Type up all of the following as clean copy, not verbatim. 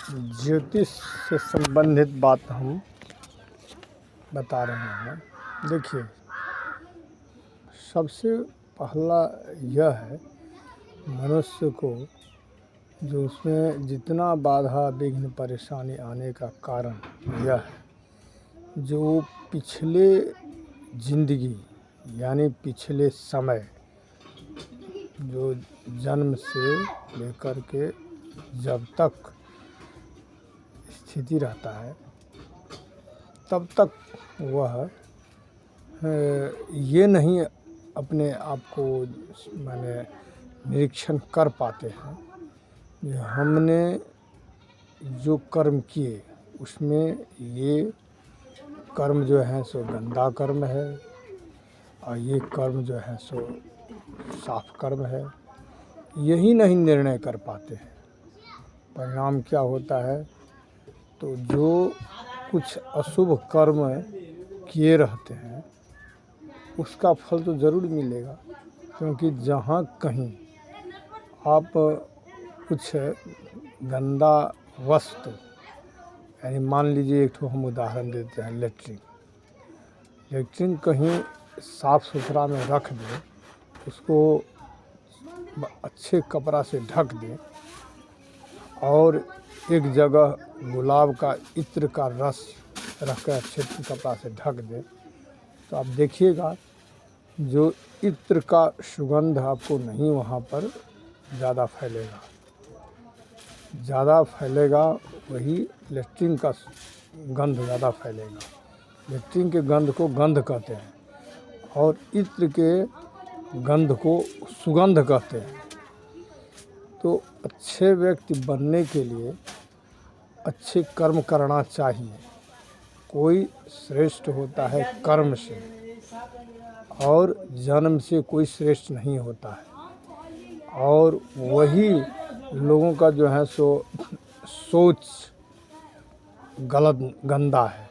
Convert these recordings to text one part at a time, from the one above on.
ज्योतिष से संबंधित बात हम बता रहे हैं। देखिए, सबसे पहला यह है मनुष्य को जो उसमें जितना बाधा विघ्न परेशानी आने का कारण यह है जो पिछले ज़िंदगी यानी पिछले समय जो जन्म से लेकर के जब तक स्थिति रहता है तब तक वह ये नहीं अपने आप को माने निरीक्षण कर पाते हैं कि हमने जो कर्म किए उसमें ये कर्म जो है सो गंदा कर्म है और ये कर्म जो है सो साफ कर्म है। यही नहीं निर्णय कर पाते हैं। परिणाम क्या होता है, तो जो कुछ अशुभ कर्म किए रहते हैं उसका फल तो ज़रूर मिलेगा, क्योंकि जहाँ कहीं आप कुछ गंदा वस्तु यानी मान लीजिए एक ठो हम उदाहरण देते हैं लेट्रिन कहीं साफ़ सुथरा में रख दें, उसको अच्छे कपड़ा से ढक दें और एक जगह गुलाब का इत्र का रस रख कर अच्छे कपड़ा से ढक दें, तो आप देखिएगा जो इत्र का सुगंध आपको नहीं वहाँ पर ज़्यादा फैलेगा, वही लेट्रिन का गंध ज़्यादा फैलेगा। लेट्रिन के गंध को गंध कहते हैं और इत्र के गंध को सुगंध कहते हैं। तो अच्छे व्यक्ति बनने के लिए अच्छे कर्म करना चाहिए। कोई श्रेष्ठ होता है कर्म से और जन्म से कोई श्रेष्ठ नहीं होता है। और वही लोगों का जो है सो सोच गलत गंदा है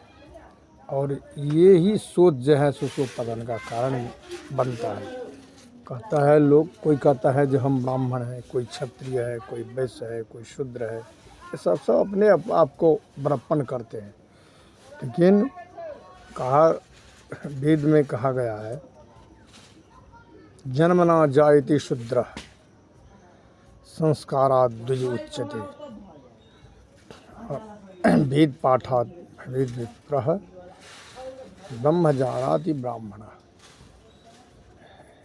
और ये ही सोच जो है सो पतन का कारण बनता है। कहता है लोग, कोई कहता है जो हम ब्राह्मण हैं, कोई क्षत्रिय है, कोई वैश्य है, कोई शूद्र है, ये सब अपने आप को बड़प्पन करते हैं। लेकिन वेद में कहा गया है जन्मना जायते शूद्रः संस्कारात् द्विज उच्यते वेद पाठात् भवेद् विप्रः ब्रह्म जानाति ब्राह्मणः।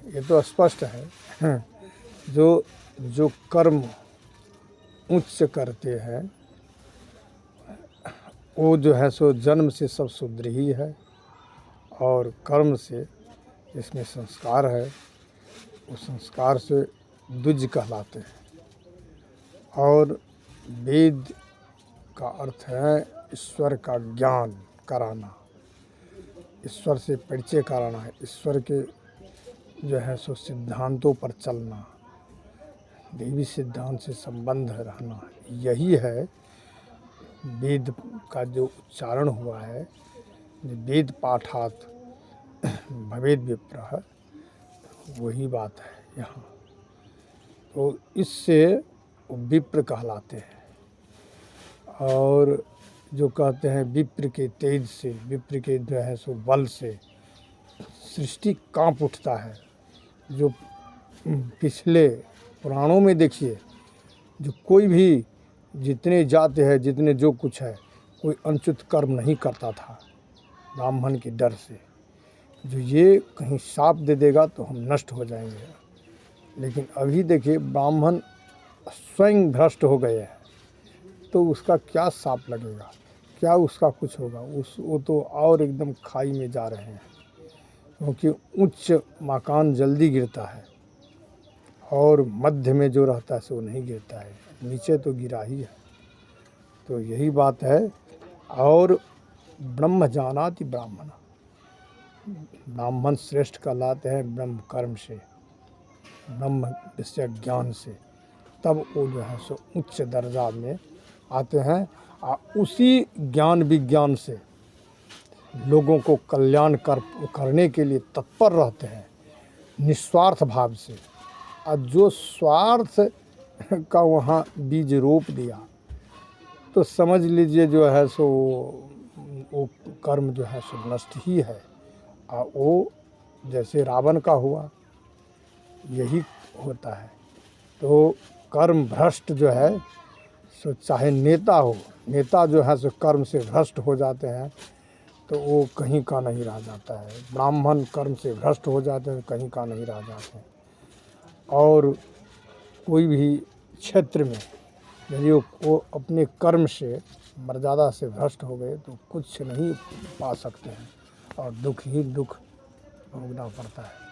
ये तो स्पष्ट है। जो कर्म उच्च करते हैं वो जो है सो जन्म से सब शूद्र ही है और कर्म से इसमें संस्कार है, उस संस्कार से द्विज कहलाते हैं। और वेद का अर्थ है ईश्वर का ज्ञान कराना, ईश्वर से परिचय कराना है, ईश्वर के जो है सो सिद्धांतों पर चलना, देवी सिद्धांत से संबंध रहना। यही है वेद का जो उच्चारण हुआ है, वेद पाठात् भवेद् विप्रः, वही बात है यहाँ। तो इससे विप्र कहलाते हैं। और जो कहते हैं विप्र के तेज से, विप्र के जो है सो बल से सृष्टि कांप उठता है। जो पिछले पुराणों में देखिए, जो कोई भी जितने जाते हैं, जितने जो कुछ है, कोई अनुचित कर्म नहीं करता था ब्राह्मण के डर से। जो ये कहीं शाप दे देगा तो हम नष्ट हो जाएंगे। लेकिन अभी देखिए ब्राह्मण स्वयं भ्रष्ट हो गए हैं, तो उसका क्या शाप लगेगा, क्या उसका कुछ होगा? वो तो और एकदम खाई में जा रहे हैं, क्योंकि उच्च मकान जल्दी गिरता है और मध्य में जो रहता है सो नहीं गिरता है, नीचे तो गिरा ही है। तो यही बात है। और ब्रह्म जानाति ब्राह्मण, ब्राह्मण श्रेष्ठ कहलाते हैं ब्रह्म कर्म से, ब्रह्म विषय ज्ञान से, तब वो जो है सो उच्च दर्जा में आते हैं। और उसी ज्ञान विज्ञान से लोगों को कल्याण करने के लिए तत्पर रहते हैं निस्वार्थ भाव से। और जो स्वार्थ का वहाँ बीज रोप दिया तो समझ लीजिए जो है सो वो कर्म जो है सो नष्ट ही है। वो जैसे रावण का हुआ, यही होता है। तो कर्म भ्रष्ट जो है सो चाहे नेता हो, नेता जो है सो कर्म से भ्रष्ट हो जाते हैं तो वो कहीं का नहीं रह जाता है। ब्राह्मण कर्म से भ्रष्ट हो जाते हैं, कहीं का नहीं रह जाते हैं। और कोई भी क्षेत्र में यदि वो अपने कर्म से मर्यादा से भ्रष्ट हो गए तो कुछ नहीं पा सकते हैं और दुख ही दुख भोगना पड़ता है।